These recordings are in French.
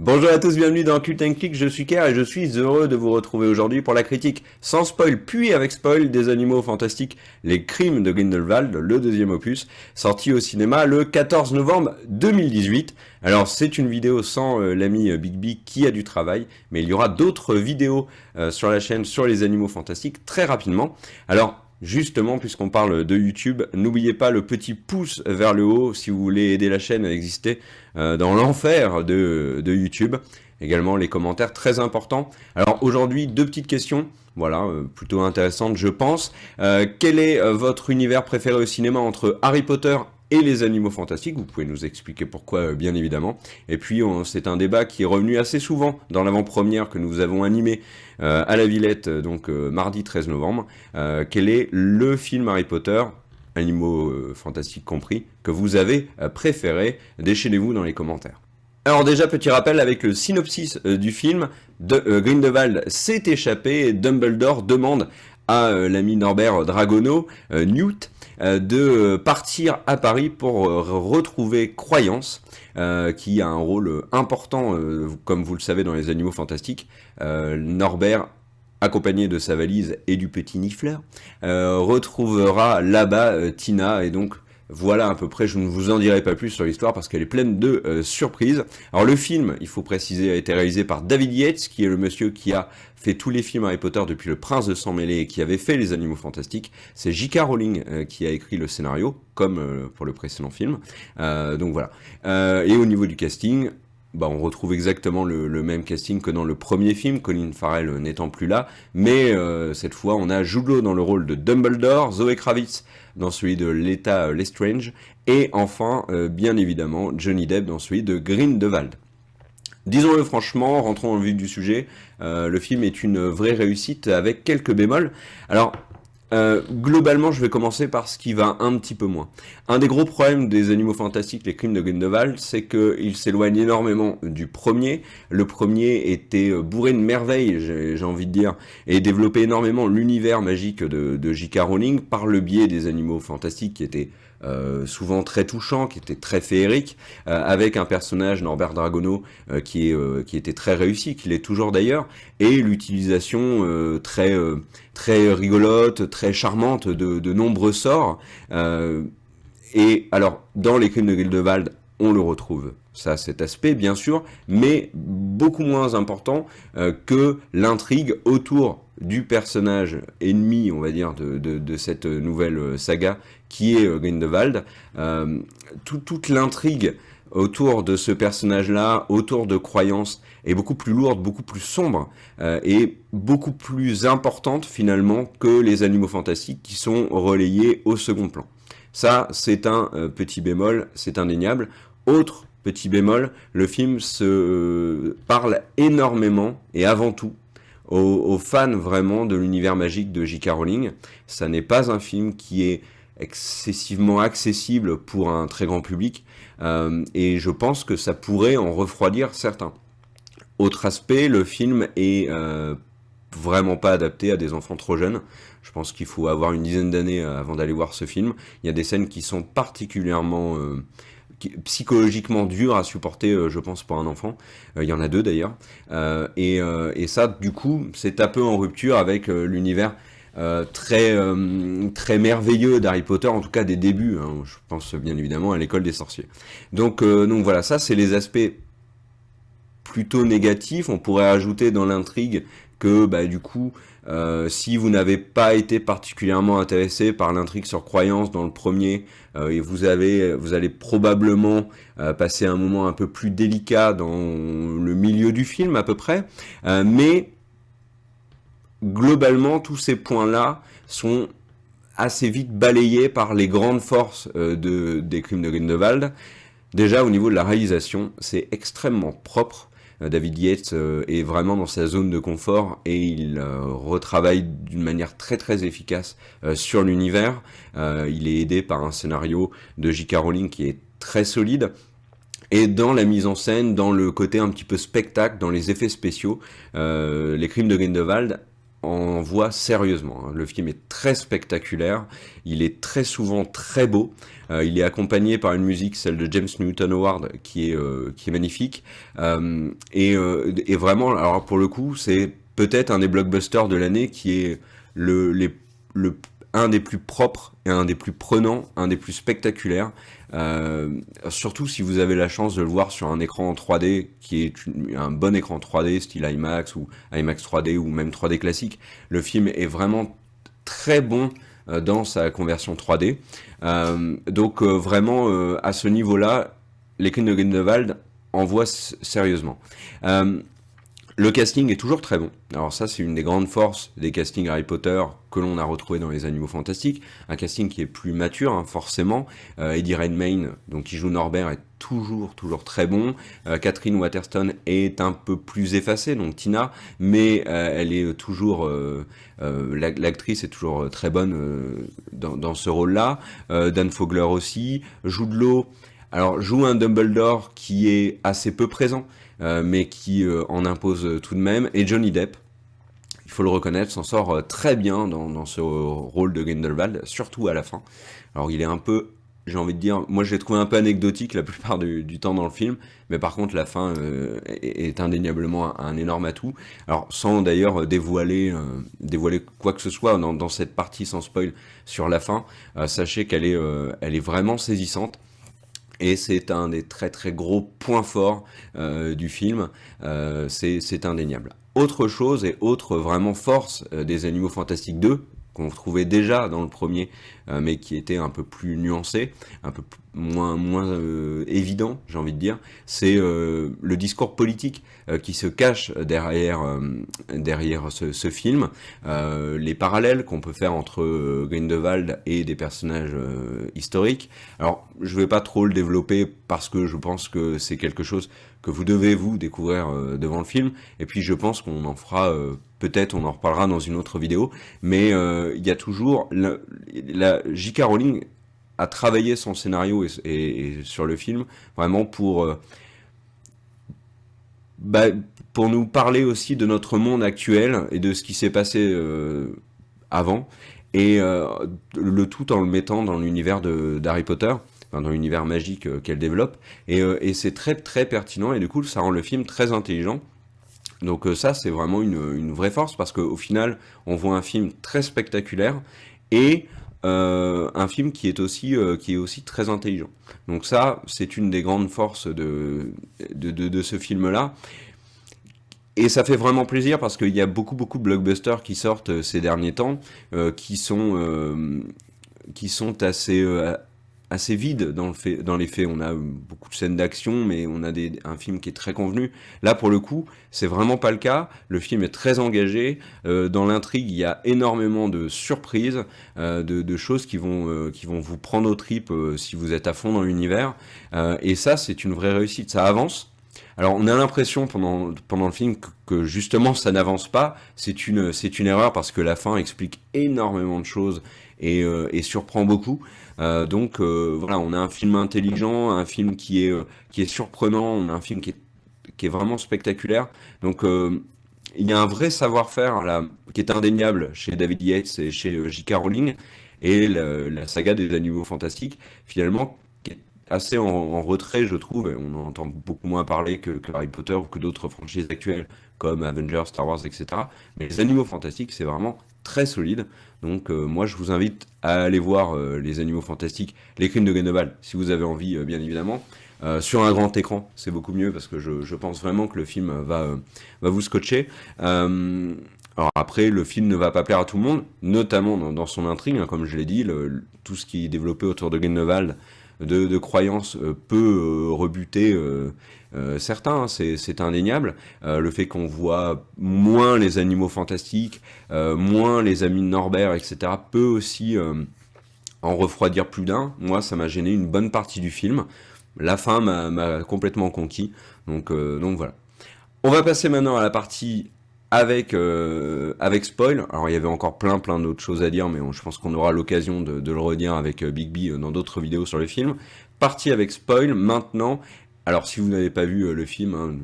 Bonjour à tous, bienvenue dans Cult & Click, je suis Kerr et je suis heureux de vous retrouver aujourd'hui pour la critique sans spoil puis avec spoil des Animaux Fantastiques, Les Crimes de Grindelwald, le deuxième opus, sorti au cinéma le 14 novembre 2018. Alors c'est une vidéo sans l'ami Big B qui a du travail, mais il y aura d'autres vidéos sur la chaîne sur les Animaux Fantastiques très rapidement. Alors justement, puisqu'on parle de YouTube, n'oubliez pas le petit pouce vers le haut si vous voulez aider la chaîne à exister dans l'enfer de YouTube. Également les commentaires très importants. Alors aujourd'hui, deux petites questions, voilà, plutôt intéressantes je pense. Quel est votre univers préféré au cinéma entre Harry Potter et les Animaux Fantastiques? Vous pouvez nous expliquer pourquoi, bien évidemment. Et puis, c'est un débat qui est revenu assez souvent dans l'avant-première que nous avons animé à la Villette, donc mardi 13 novembre. Quel est le film Harry Potter, Animaux Fantastiques compris, que vous avez préféré? Déchaînez-vous dans les commentaires. Alors déjà, petit rappel avec le synopsis du film, Grindelwald s'est échappé et Dumbledore demande à l'ami Norbert Dragono, Newt, de partir à Paris pour retrouver Croyance, qui a un rôle important, comme vous le savez dans les Animaux Fantastiques. Norbert, accompagné de sa valise et du petit Niffler, retrouvera là-bas Tina, et donc voilà à peu près, je ne vous en dirai pas plus sur l'histoire parce qu'elle est pleine de surprises. Alors le film, il faut préciser, a été réalisé par David Yates, qui est le monsieur qui a fait tous les films Harry Potter depuis Le Prince de Sang Mêlé et qui avait fait Les Animaux Fantastiques. C'est J.K. Rowling qui a écrit le scénario, comme pour le précédent film. Donc voilà. Et au niveau du casting, bah, on retrouve exactement le même casting que dans le premier film, Colin Farrell n'étant plus là, mais cette fois on a Jude Law dans le rôle de Dumbledore, Zoe Kravitz dans celui de l'État Lestrange, et enfin, bien évidemment, Johnny Depp dans celui de Grindelwald. Disons-le franchement, rentrons dans le vif du sujet, le film est une vraie réussite avec quelques bémols. Alors, globalement, je vais commencer par ce qui va un petit peu moins. Un des gros problèmes des Animaux Fantastiques, Les Crimes de Grindelwald, c'est qu'il s'éloigne énormément du premier. Le premier était bourré de merveilles, j'ai envie de dire, et développait énormément l'univers magique de J.K. Rowling par le biais des Animaux Fantastiques qui étaient souvent très touchant, qui était très féerique, avec un personnage, Norbert Dragono, qui était très réussi, qui l'est toujours d'ailleurs, et l'utilisation très rigolote, très charmante de nombreux sorts. Et alors, dans Les Crimes de Grindelwald, on le retrouve, ça, cet aspect, bien sûr, mais beaucoup moins important que l'intrigue autour du personnage ennemi, on va dire, de cette nouvelle saga, qui est Grindelwald. Toute l'intrigue autour de ce personnage-là, autour de Croyance, est beaucoup plus lourde, beaucoup plus sombre, et beaucoup plus importante, finalement, que les Animaux Fantastiques qui sont relayés au second plan. Ça, c'est un petit bémol, c'est indéniable. Autre petit bémol, le film se parle énormément, et avant tout, aux fans vraiment de l'univers magique de J.K. Rowling. Ça n'est pas un film qui est excessivement accessible pour un très grand public, et je pense que ça pourrait en refroidir certains. Autre aspect, le film est vraiment pas adapté à des enfants trop jeunes. Je pense qu'il faut avoir une dizaine d'années avant d'aller voir ce film. Il y a des scènes qui sont particulièrement psychologiquement dures à supporter, je pense, pour un enfant. Il y en a deux d'ailleurs. Et ça, du coup, c'est un peu en rupture avec l'univers très merveilleux d'Harry Potter, en tout cas des débuts. Hein, je pense bien évidemment à l'école des sorciers. Donc voilà, ça c'est les aspects plutôt négatif. On pourrait ajouter dans l'intrigue que du coup, si vous n'avez pas été particulièrement intéressé par l'intrigue sur Croyance dans le premier, et vous allez probablement passer un moment un peu plus délicat dans le milieu du film à peu près, mais globalement tous ces points-là sont assez vite balayés par les grandes forces des Crimes de Grindelwald. Déjà au niveau de la réalisation, c'est extrêmement propre. David Yates est vraiment dans sa zone de confort et il retravaille d'une manière très efficace sur l'univers. Il est aidé par un scénario de J.K. Rowling qui est très solide. Et dans la mise en scène, dans le côté un petit peu spectacle, dans les effets spéciaux, Les Crimes de Grindelwald envoie sérieusement, hein. Le film est très spectaculaire, il est très souvent très beau, il est accompagné par une musique, celle de James Newton Howard, qui est magnifique, et vraiment, alors pour le coup, c'est peut-être un des blockbusters de l'année qui est le, les, le, un des plus propres et un des plus prenants, un des plus spectaculaires. Surtout si vous avez la chance de le voir sur un écran en 3D qui est un bon écran 3D style IMAX ou IMAX 3D ou même 3D classique. Le film est vraiment très bon dans sa conversion 3D. Donc vraiment à ce niveau-là, les Crimes de Grindelwald envoient sérieusement. Euh, le casting est toujours très bon. Alors ça, c'est une des grandes forces des castings Harry Potter que l'on a retrouvé dans les Animaux Fantastiques. Un casting qui est plus mature, hein, forcément. Eddie Redmayne, donc qui joue Norbert, est toujours très bon. Catherine Waterston est un peu plus effacée, donc Tina, mais elle est toujours, l'actrice est toujours très bonne dans ce rôle-là. Dan Fogler aussi. Jude Law, alors joue un Dumbledore qui est assez peu présent, mais qui en impose tout de même. Et Johnny Depp, il faut le reconnaître, s'en sort très bien dans ce rôle de Grindelwald, surtout à la fin. Alors il est un peu, j'ai envie de dire, moi je l'ai trouvé un peu anecdotique la plupart du temps dans le film, mais par contre la fin est indéniablement un énorme atout. Alors sans d'ailleurs dévoiler quoi que ce soit dans cette partie sans spoil sur la fin, sachez elle est vraiment saisissante. Et c'est un des très gros points forts du film, c'est indéniable. Autre chose et autre vraiment force des Animaux Fantastiques 2, qu'on trouvait déjà dans le premier, mais qui était un peu plus nuancé, un peu moins évident, j'ai envie de dire, c'est le discours politique qui se cache derrière ce film, les parallèles qu'on peut faire entre Grindelwald et des personnages historiques. Alors, je vais pas trop le développer parce que je pense que c'est quelque chose que vous devez vous découvrir devant le film, et puis je pense qu'on en fera peut-être, on en reparlera dans une autre vidéo, mais il y a toujours J.K. Rowling a travaillé son scénario et sur le film vraiment bah, pour nous parler aussi de notre monde actuel et de ce qui s'est passé avant, et le tout en le mettant dans l'univers d'Harry Potter, enfin, dans l'univers magique qu'elle développe, et c'est très pertinent, et du coup ça rend le film très intelligent. Donc ça c'est vraiment une vraie force, parce qu'au final on voit un film très spectaculaire et un film qui est aussi très intelligent. Donc ça c'est une des grandes forces de ce film-là. Et ça fait vraiment plaisir parce qu'il y a beaucoup de blockbusters qui sortent ces derniers temps, qui sont assez vides dans les faits. On a beaucoup de scènes d'action, mais on a un film qui est très convenu. Là, pour le coup, c'est vraiment pas le cas. Le film est très engagé. Dans l'intrigue, il y a énormément de surprises, de choses qui vont vous prendre aux tripes si vous êtes à fond dans l'univers. Et ça, c'est une vraie réussite. Ça avance. Alors on a l'impression pendant le film que justement ça n'avance pas, c'est une erreur parce que la fin explique énormément de choses et surprend beaucoup. Donc voilà, on a un film intelligent, un film qui est surprenant, on a un film qui est vraiment spectaculaire. Donc il y a un vrai savoir-faire là qui est indéniable chez David Yates et chez J.K. Rowling, et la saga des Animaux Fantastiques finalement assez en retrait, je trouve. On en entend beaucoup moins parler que Harry Potter ou que d'autres franchises actuelles comme Avengers, Star Wars, etc. Mais les Animaux Fantastiques, c'est vraiment très solide. Donc moi, je vous invite à aller voir les Animaux Fantastiques, les Crimes de Grindelwald, si vous avez envie, bien évidemment. Sur un grand écran, c'est beaucoup mieux parce que je pense vraiment que le film va vous scotcher. Alors après, le film ne va pas plaire à tout le monde, notamment dans son intrigue, hein, comme je l'ai dit, tout ce qui est développé autour de Grindelwald, de croyances peut rebuter certains, hein, c'est indéniable. Le fait qu'on voit moins les Animaux Fantastiques, moins les amis de Norbert, etc., peut aussi en refroidir plus d'un. Moi, ça m'a gêné une bonne partie du film. La fin m'a complètement conquis. Donc voilà. On va passer maintenant à la partie avec spoil. Alors il y avait encore plein d'autres choses à dire, mais je pense qu'on aura l'occasion de le redire avec Big B dans d'autres vidéos sur le film. Partie avec spoil maintenant. Alors si vous n'avez pas vu le film, hein,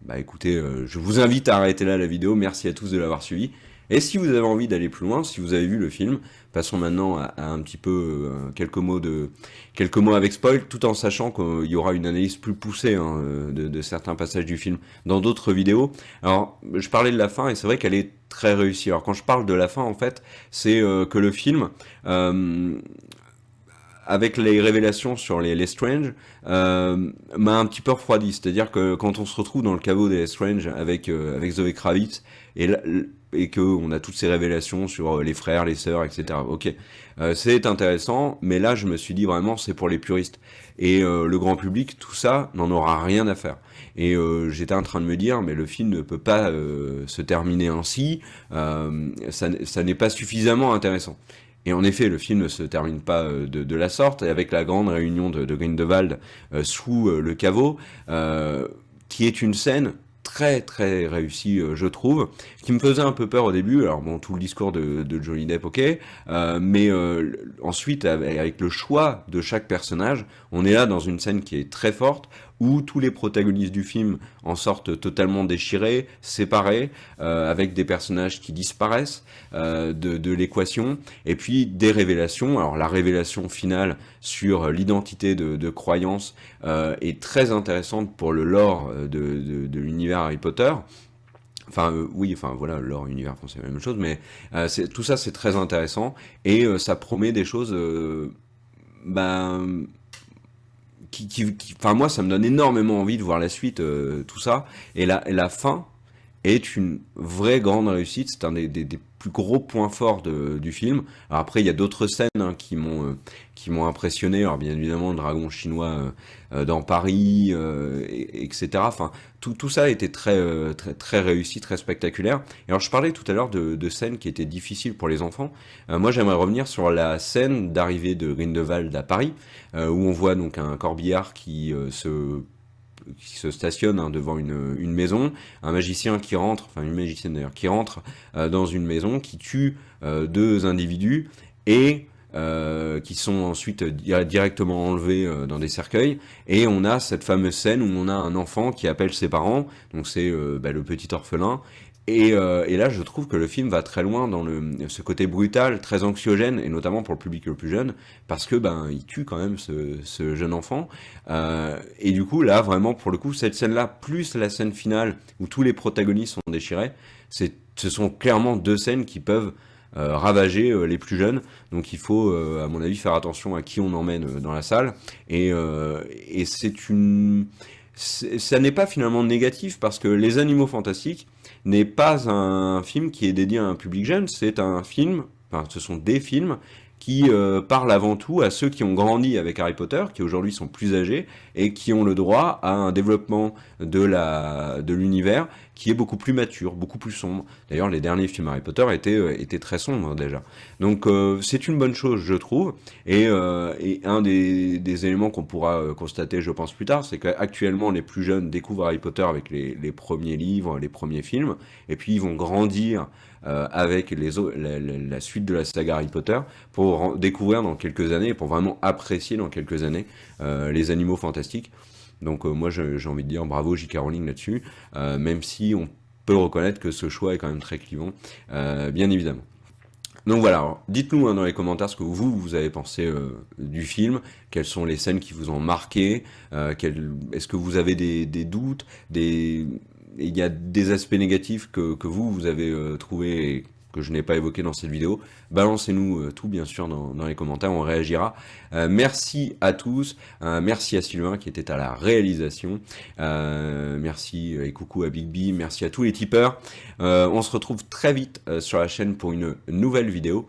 bah écoutez, je vous invite à arrêter là la vidéo. Merci à tous de l'avoir suivi. Et si vous avez envie d'aller plus loin, si vous avez vu le film, passons maintenant à un petit peu quelques mots avec spoil, tout en sachant qu'il y aura une analyse plus poussée hein, de certains passages du film dans d'autres vidéos. Alors, je parlais de la fin et c'est vrai qu'elle est très réussie. Alors quand je parle de la fin, en fait, c'est que le film avec les révélations sur les Lestrange, m'a un petit peu refroidi. C'est-à-dire que quand on se retrouve dans le caveau des Lestrange avec Zoé Kravitz, et que on a toutes ces révélations sur les frères, les sœurs, etc. Ok, c'est intéressant, mais là je me suis dit vraiment c'est pour les puristes. Et le grand public, tout ça, n'en aura rien à faire. Et j'étais en train de me dire, mais le film ne peut pas se terminer ainsi, ça n'est pas suffisamment intéressant. Et en effet, le film ne se termine pas de la sorte, et avec la grande réunion de Grindelwald sous le caveau, qui est une scène très très réussie, je trouve, qui me faisait un peu peur au début. Alors bon, tout le discours de Johnny Depp, ok, mais ensuite, avec le choix de chaque personnage, on est là dans une scène qui est très forte, où tous les protagonistes du film en sortent totalement déchirés, séparés, avec des personnages qui disparaissent de l'équation, et puis des révélations. Alors la révélation finale sur l'identité de croyance est très intéressante pour le lore de l'univers Harry Potter. Enfin, oui, enfin voilà, lore, univers, c'est la même chose, mais tout ça c'est très intéressant, et ça promet des choses... ben, enfin moi ça me donne énormément envie de voir la suite, tout ça, et la fin est une vraie grande réussite, c'est un des plus gros points forts du film. Alors après il y a d'autres scènes hein, qui m'ont impressionné, alors bien évidemment le dragon chinois dans Paris, etc. Enfin tout ça a été très réussi, très spectaculaire. Et alors je parlais tout à l'heure de scènes qui étaient difficiles pour les enfants. Moi j'aimerais revenir sur la scène d'arrivée de Grindelwald à Paris, où on voit donc un corbillard qui se stationne hein, devant une maison, un magicien qui rentre, enfin une magicienne d'ailleurs, qui rentre dans une maison, qui tue deux individus, et qui sont ensuite directement enlevés dans des cercueils, et on a cette fameuse scène où on a un enfant qui appelle ses parents, donc c'est le petit orphelin, et là je trouve que le film va très loin dans ce côté brutal, très anxiogène, et notamment pour le public le plus jeune, parce que il tue quand même ce jeune enfant, et du coup là vraiment pour le coup cette scène-là, plus la scène finale où tous les protagonistes sont déchirés, ce sont clairement deux scènes qui peuvent ravager les plus jeunes, donc il faut à mon avis faire attention à qui on emmène dans la salle, et ça n'est pas finalement négatif, parce que Les Animaux Fantastiques n'est pas un film qui est dédié à un public jeune, c'est un film, enfin ce sont des films qui parlent avant tout à ceux qui ont grandi avec Harry Potter, qui aujourd'hui sont plus âgés, et qui ont le droit à un développement de l'univers qui est beaucoup plus mature, beaucoup plus sombre. D'ailleurs, les derniers films Harry Potter étaient très sombres déjà. Donc c'est une bonne chose, je trouve, et un des éléments qu'on pourra constater, je pense, plus tard, c'est qu'actuellement, les plus jeunes découvrent Harry Potter avec les premiers livres, les premiers films, et puis ils vont grandir avec la suite de la saga Harry Potter pour découvrir dans quelques années, pour vraiment apprécier dans quelques années les Animaux Fantastiques. Donc moi j'ai envie de dire bravo J.K. Rowling là-dessus, même si on peut reconnaître que ce choix est quand même très clivant, bien évidemment. Donc voilà, alors, dites-nous hein, dans les commentaires ce que vous avez pensé du film, quelles sont les scènes qui vous ont marqué, est-ce que vous avez des doutes, il y a des aspects négatifs que vous avez trouvé et que je n'ai pas évoqué dans cette vidéo, balancez-nous tout bien sûr dans les commentaires, on réagira. Merci à tous, merci à Sylvain qui était à la réalisation, merci et coucou à Big B, merci à tous les tipeurs. On se retrouve très vite sur la chaîne pour une nouvelle vidéo.